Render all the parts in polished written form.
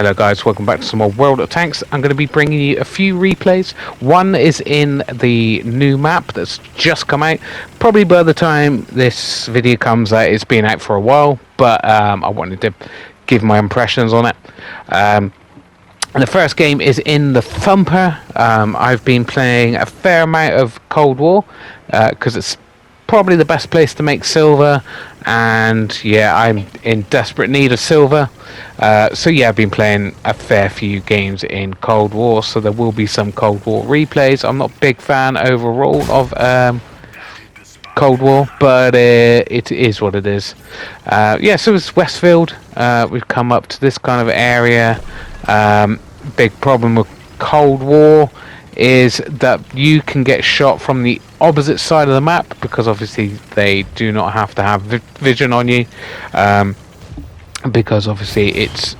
Hello guys, welcome back to some more World of Tanks. I'm going to be bringing you a few replays. One is in the new map that's just come out. Probably by the time this video comes out, it's been out for a while, but I wanted to give my impressions on it. And the first game is in the Thumper. I've been playing a fair amount of Cold War because it's probably the best place to make silver, and yeah, I'm in desperate need of silver. So yeah, I've been playing a fair few games in Cold War, so there will be some Cold War replays. I'm not a big fan overall of Cold War, but it is what it is. Yeah, so it's Westfield. We've come up to this kind of area. Big problem with Cold War is that you can get shot from the opposite side of the map, because obviously they do not have to have vision on you, because obviously it's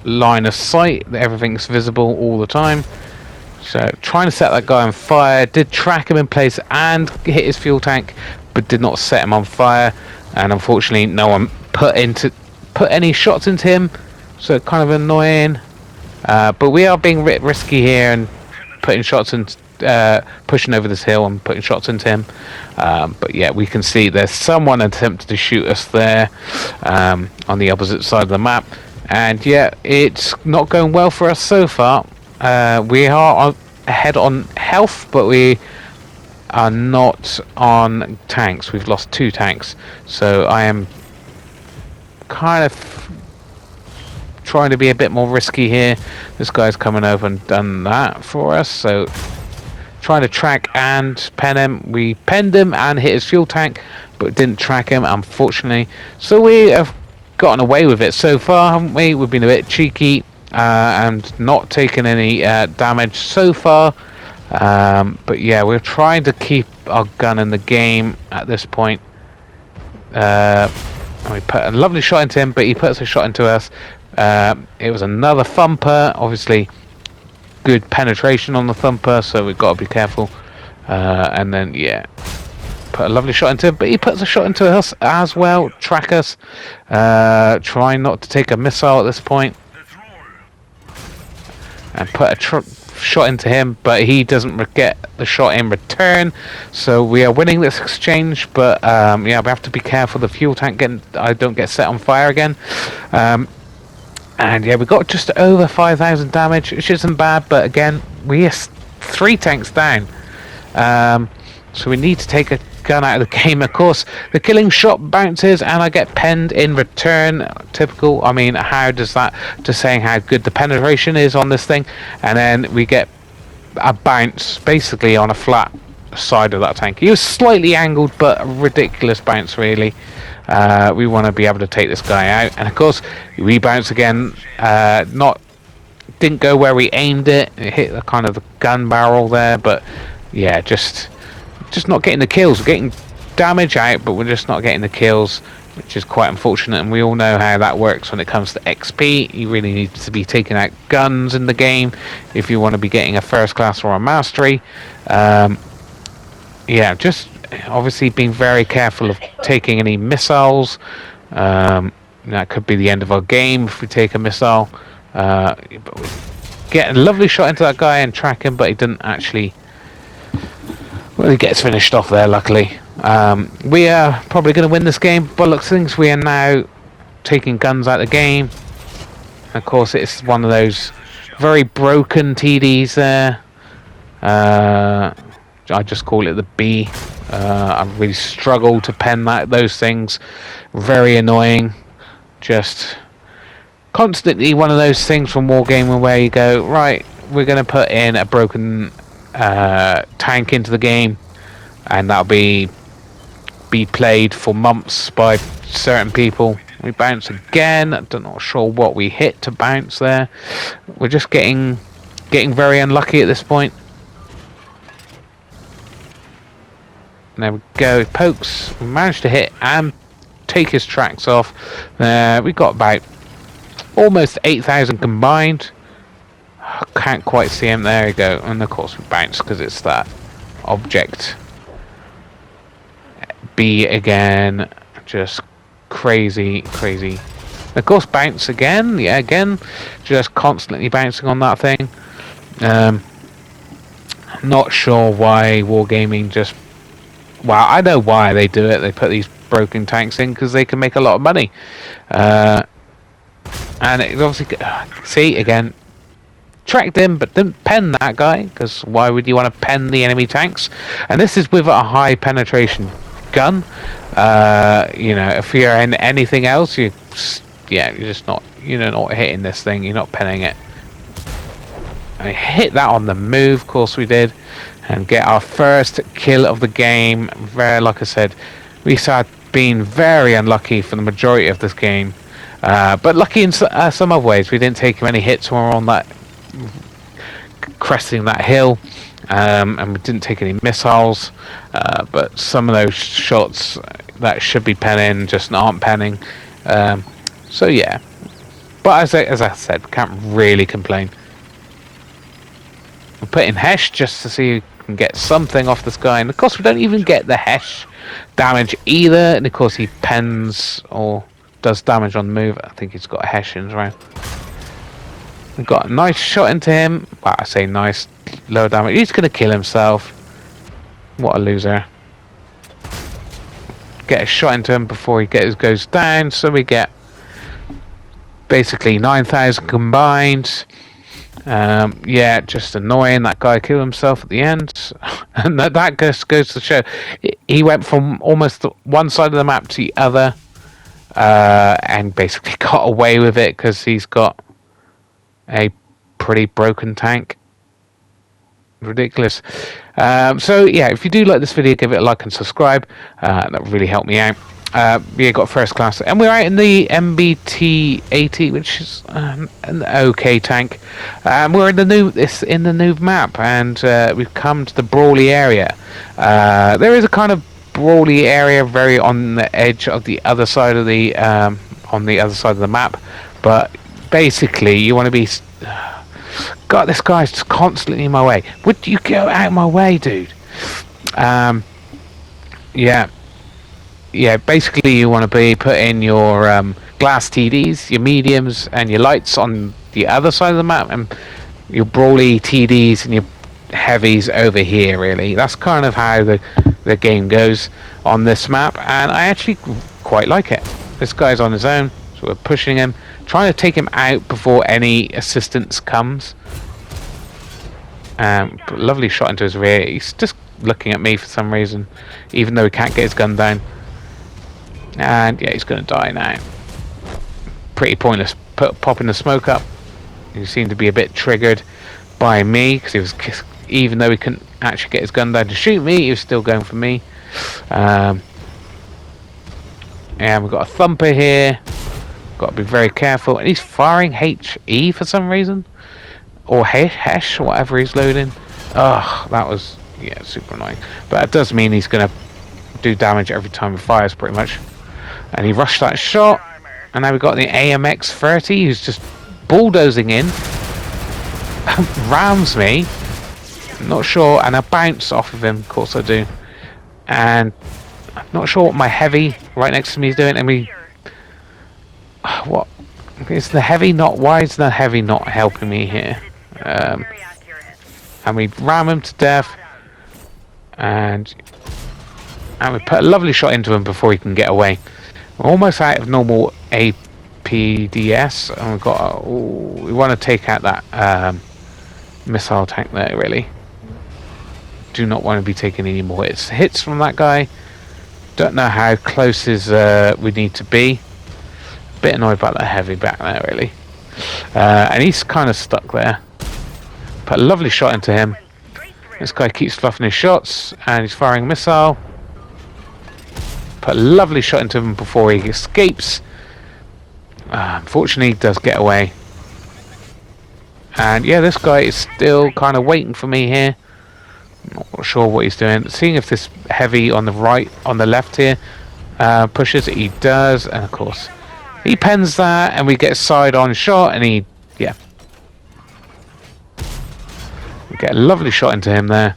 line of sight, everything's visible all the time. So trying to set that guy on fire, did track him in place and hit his fuel tank, but did not set him on fire, and unfortunately no one put any shots into him, so kind of annoying. But we are being risky here and putting shots and pushing over this hill and putting shots into him. But yeah, we can see there's someone attempted to shoot us there on the opposite side of the map, and yeah, it's not going well for us so far. We are ahead on health, but we are not on tanks. We've lost 2 tanks, so I am kind of trying to be a bit more risky here. This guy's coming over and done that for us, so trying to track and pen him. We penned him and hit his fuel tank, but didn't track him, unfortunately. So we have gotten away with it so far, haven't we? We've been a bit cheeky and not taken any damage so far. But yeah, we're trying to keep our gun in the game at this point. We put a lovely shot into him, but he puts a shot into us. It was another Thumper, obviously good penetration on the Thumper, so we've got to be careful. And then yeah, put a lovely shot into him, but he puts a shot into us as well. Track us, trying not to take a missile at this point, and put a shot into him, but he doesn't get the shot in return, so we are winning this exchange. But yeah, we have to be careful the fuel tank I don't get set on fire again. And yeah, we got just over 5,000 damage, which isn't bad, but again, we are 3 tanks down. So we need to take a gun out of the game. Of course, the killing shot bounces and I get penned in return. Typical. I mean, how does that, just saying how good the penetration is on this thing, and then we get a bounce basically on a flat side of that tank. He was slightly angled, but a ridiculous bounce really. We want to be able to take this guy out, and of course we bounce again. Didn't go where we aimed it. It hit the kind of the gun barrel there, but yeah, just not getting the kills. We're getting damage out, but we're just not getting the kills, which is quite unfortunate. And we all know how that works when it comes to XP. You really need to be taking out guns in the game if you want to be getting a first class or a mastery. Yeah, just obviously being very careful of taking any missiles. That could be the end of our game if we take a missile. But we get a lovely shot into that guy and track him, but he didn't actually. Well, he gets finished off there, luckily. We are probably going to win this game, but looks things. We are now taking guns out of the game. Of course, it's one of those very broken TDs there. I just call it the B. I really struggle to pen those things. Very annoying. Just constantly one of those things from Wargaming where you go, right, we're going to put in a broken tank into the game, and that'll be played for months by certain people. We bounce again. I'm not sure what we hit to bounce there. We're just getting very unlucky at this point. There we go, pokes. We managed to hit and take his tracks off. We got about almost 8,000 combined. I can't quite see him. There we go. And of course we bounce because it's that object. B again. Just crazy. Of course, bounce again. Yeah, again, just constantly bouncing on that thing. Not sure why Wargaming just... Well, I know why they do it. They put these broken tanks in because they can make a lot of money. And it obviously... See, again, tracked him, but didn't pen that guy, because why would you want to pen the enemy tanks? And this is with a high penetration gun. You know, if you're in anything else, you're just not, not hitting this thing. You're not penning it. I hit that on the move, of course we did, and get our first kill of the game. Like I said, we started being very unlucky for the majority of this game, but lucky in some other ways. We didn't take many hits when we were on that cresting that hill, and we didn't take any missiles, but some of those shots that should be penning just aren't penning. So yeah, but as I said, can't really complain. We put in Hesh just to see if we can get something off this guy, and of course we don't even get the Hesh damage either, and of course he pens or does damage on the move. I think he's got a Hesh in his round. We got a nice shot into him. Well, I say nice, low damage. He's going to kill himself. What a loser. Get a shot into him before he goes down, so we get basically 9,000 combined. Yeah, just annoying. That guy killed himself at the end. And that just goes to show he went from almost one side of the map to the other, and basically got away with it because he's got a pretty broken tank. Ridiculous. So yeah, if you do like this video, give it a like and subscribe. That would really help me out. Yeah, got first class, and we're out in the MBT-80, which is an okay tank. We're in the new map, and we've come to the brawly area. There is a kind of brawly area, very on the edge of the other side of the map, but basically you want to be... God, this guy's just constantly in my way. Would you go out of my way, dude? Yeah, basically you want to be putting your glass TDs, your mediums and your lights on the other side of the map, and your brawly TDs and your heavies over here, really. That's kind of how the game goes on this map, and I actually quite like it. This guy's on his own, so we're pushing him, trying to take him out before any assistance comes. Lovely shot into his rear. He's just looking at me for some reason, even though he can't get his gun down. And yeah, he's going to die now. Pretty pointless popping the smoke up. He seemed to be a bit triggered by me, because he was, even though he couldn't actually get his gun down to shoot me, he was still going for me. And we've got a thumper here. Got to be very careful. And he's firing HE for some reason, or Hesh, whatever he's loading. Ugh, that was, yeah, super annoying. But that does mean he's going to do damage every time he fires, pretty much. And he rushed that shot, and now we've got the AMX-30 who's just bulldozing in. Rams me. Not sure, and I bounce off of him, of course I do. And I'm not sure what my heavy right next to me is doing. I mean, what is the heavy not? Why is the heavy not helping me here? And we ram him to death, and we put a lovely shot into him before he can get away. We're almost out of normal APDS, and we've got we want to take out that missile tank there, really. Do not want to be taking any more hits from that guy. Don't know how close we need to be. Bit annoyed about that heavy back there, really. And he's kind of stuck there. Put a lovely shot into him. This guy keeps fluffing his shots, and he's firing a missile. Put a lovely shot into him before he escapes. Unfortunately, he does get away. And yeah, this guy is still kind of waiting for me here. Not sure what he's doing. Seeing if this heavy on the left here pushes. He does, and of course he pens that, and we get a side-on shot, and we get a lovely shot into him there.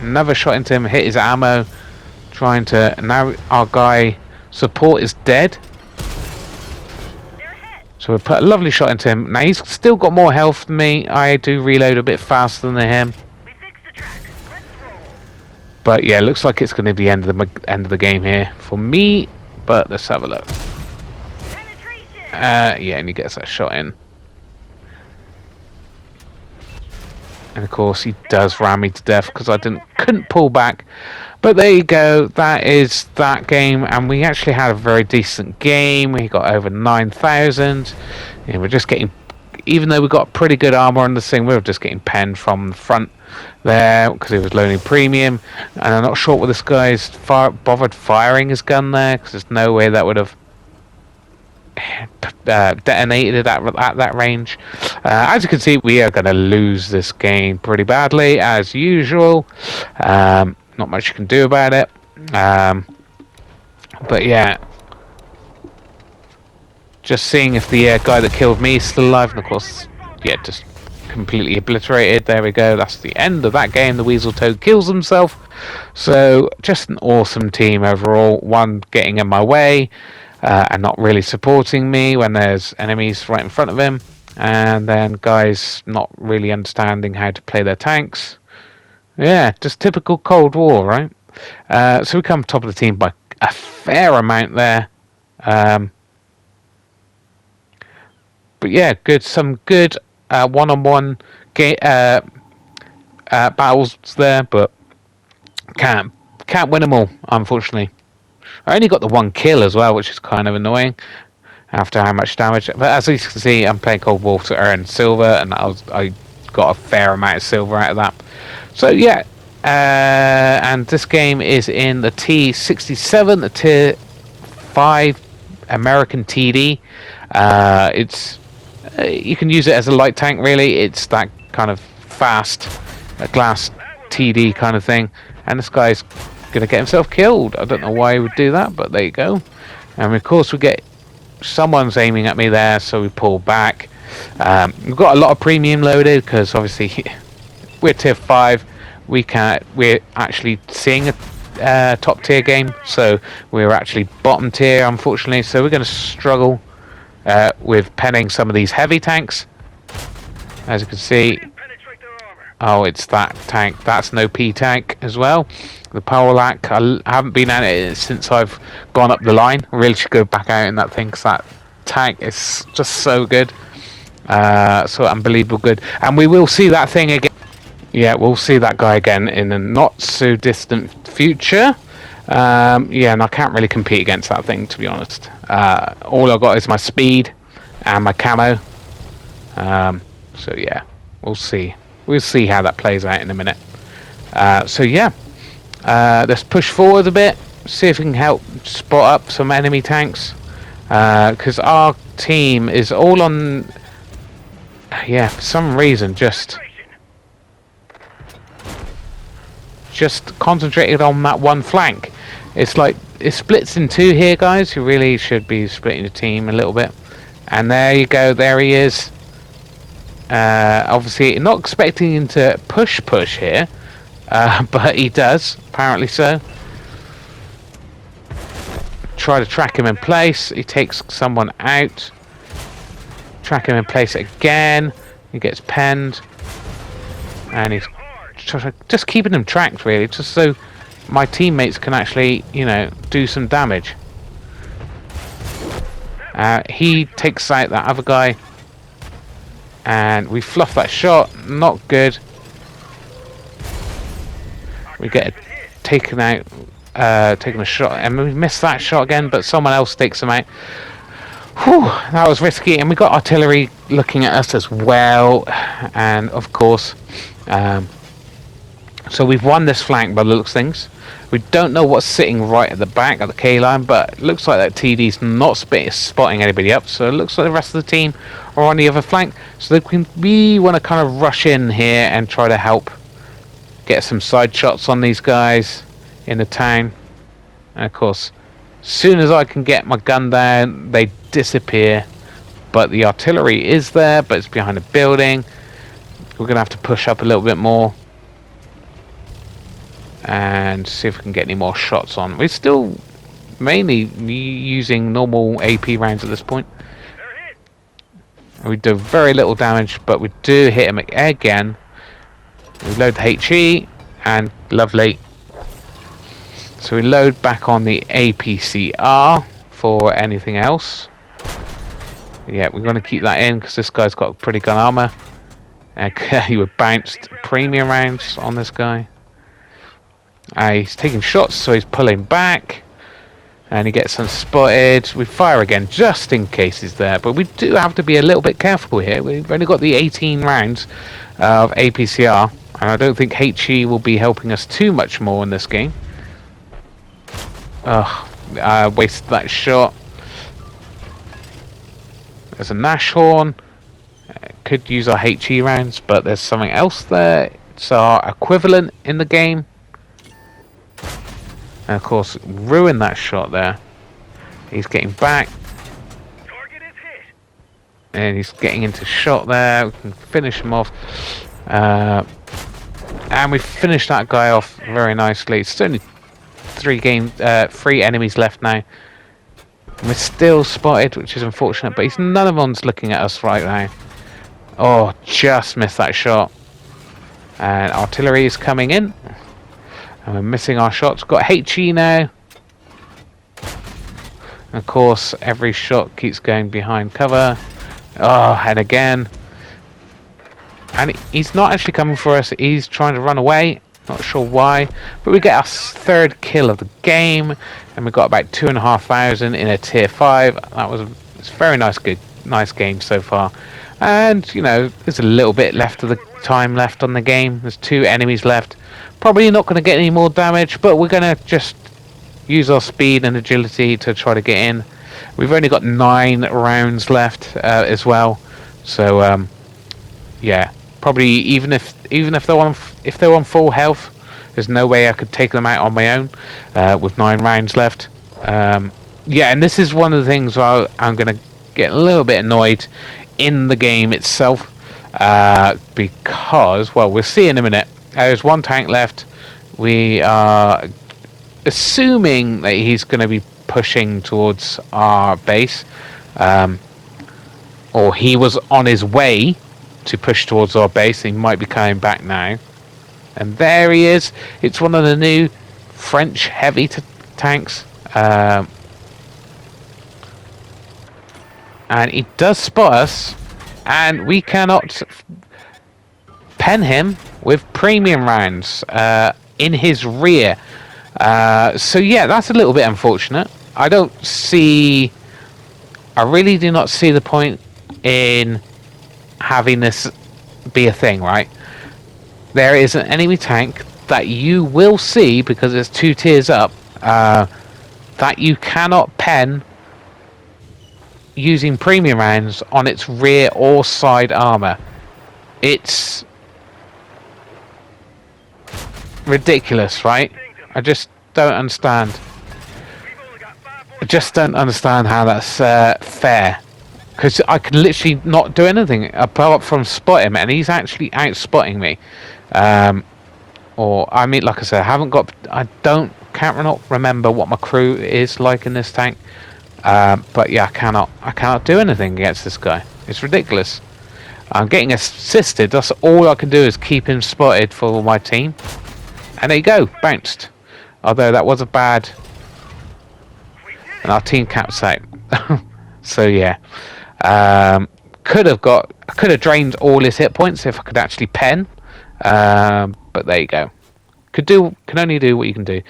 Another shot into him, hit his ammo, Trying to... Now our guy support is dead. So we put a lovely shot into him. Now he's still got more health than me. I do reload a bit faster than him. But yeah, looks like it's going to be the end of the game here for me. But let's have a look. Yeah, and he gets that shot in. And of course he does ram me to death because I couldn't pull back. But there you go, that is that game, and we actually had a very decent game. We got over 9,000, and we're just getting, even though we got pretty good armor on this thing, we were just getting penned from the front there because he was loading premium. And I'm not sure what this guy's bothered firing his gun there, because there's no way that would have detonated at that range. As you can see, we are going to lose this game pretty badly as usual. Not much you can do about it. But yeah, just seeing if the guy that killed me is still alive, and of course, yeah, just completely obliterated. There we go. That's the end of that game. The Weasel Toad kills himself. So just an awesome team overall. One getting in my way and not really supporting me when there's enemies right in front of him, and then guys not really understanding how to play their tanks. Yeah, just typical Cold War, right? So we come top of the team by a fair amount there. But yeah, some good one-on-one battles there, but can't win them all, unfortunately. I only got the one kill as well, which is kind of annoying after how much damage. But as you can see, I'm playing Cold War to earn silver, and I got a fair amount of silver out of that. So yeah, and this game is in the T67, the Tier 5 American TD. It's you can use it as a light tank, really. It's that kind of fast glass TD kind of thing. And this guy's going to get himself killed. I don't know why he would do that, but there you go. And of course we get someone's aiming at me there, so we pull back. We've got a lot of premium loaded because obviously we're tier 5. We're actually seeing a top tier game, so we're actually bottom tier, unfortunately. So we're going to struggle with penning some of these heavy tanks. As you can see, oh, it's that tank. That's an OP tank as well. The Powerlac. I haven't been at it since I've gone up the line. I really should go back out in that thing because that tank is just so good. So unbelievable good. And we will see that thing again. Yeah, we'll see that guy again in a not so distant future. Yeah, and I can't really compete against that thing, to be honest. All I got is my speed and my camo. So yeah, we'll see. We'll see how that plays out in a minute. So yeah, let's push forward a bit. See if we can help spot up some enemy tanks. Because our team is all on... Yeah, for some reason, just concentrated on that one flank. It's like it splits in two here, guys. You really should be splitting the team a little bit. And there you go. There he is. Obviously, not expecting him to push here, but he does. Apparently so. Try to track him in place. He takes someone out. Track him in place again. He gets penned, and he's just keeping him tracked, really, just so my teammates can actually, you know, do some damage. He takes out that other guy, and we fluff that shot. Not good. We get taken out, taking a shot, and we miss that shot again. But someone else takes him out. Whew, that was risky, and we got artillery looking at us as well, and of course, so we've won this flank by the looks of things. We don't know what's sitting right at the back of the K line, but it looks like that TD's not spotting anybody up, so it looks like the rest of the team are on the other flank. So we want to kind of rush in here and try to help get some side shots on these guys in the town. And of course, as soon as I can get my gun down, they disappear. But the artillery is there, but it's behind a building. We're going to have to push up a little bit more. and see if we can get any more shots on. We're still mainly using normal AP rounds at this point. We do very little damage, but we do hit him again. We load the HE, and lovely. So we load back on the APCR for anything else. Yeah, we're going to keep that in because this guy's got pretty good armor. Okay, we bounced premium rounds on this guy. He's taking shots, so he's pulling back. And he gets unspotted. We fire again, just in case he's there. But we do have to be a little bit careful here. We've only got the 18 rounds of APCR. And I don't think HE will be helping us too much more in this game. I wasted that shot. There's a Nashorn. Could use our HE rounds, but there's something else there. It's our equivalent in the game. And of course, ruin that shot there. He's getting back. Target is hit. And he's getting into shot there. We can finish him off. And we finished that guy off very nicely. It's only 3 enemies left now. We're still spotted, which is unfortunate, but none of them's looking at us right now. Oh, just missed that shot. And artillery is coming in. And we're missing our shots. Got HE now. And of course, every shot keeps going behind cover. Oh, and again. And he's not actually coming for us. He's trying to run away. Not sure why. But we get our 3rd kill of the game. And we got about 2,500 in a tier 5. That was it's very nice game so far. And, you know, there's a little bit left of the time left on the game. There's 2 enemies left. Probably not going to get any more damage, but we're going to just use our speed and agility to try to get in. We've only got 9 rounds left as well. So, yeah. Probably even if they're on full health, there's no way I could take them out on my own with 9 rounds left. Yeah, and this is one of the things where I'm going to get a little bit annoyed in the game itself because, well, we'll see in a minute. There's 1 tank left. We are assuming that he's going to be pushing towards our base, or he was on his way to push towards our base. He might be coming back now. And there he is. It's one of the new French heavy tanks. And he does spot us. And we cannot pen him with premium rounds in his rear. So yeah, that's a little bit unfortunate. I really do not see the point in having this be a thing, right? There is an enemy tank that you will see, because it's 2 tiers up, that you cannot pen using premium rounds on its rear or side armor. It's ridiculous, right? I just don't understand. I just don't understand how that's fair. Because I can literally not do anything apart from spot him, and he's actually out-spotting me. Or, I mean, like I said, can't remember what my crew is like in this tank. But yeah, I cannot do anything against this guy. It's ridiculous. I'm getting assisted. That's all I can do is keep him spotted for my team. And there you go, bounced. Although that was a bad. And our team caps out. So yeah, could have drained all his hit points if I could actually pen. But there you go. Can only do what you can do.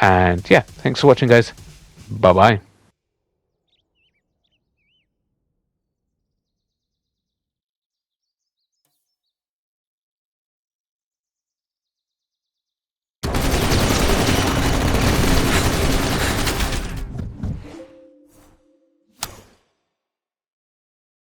And yeah, thanks for watching, guys. Bye bye.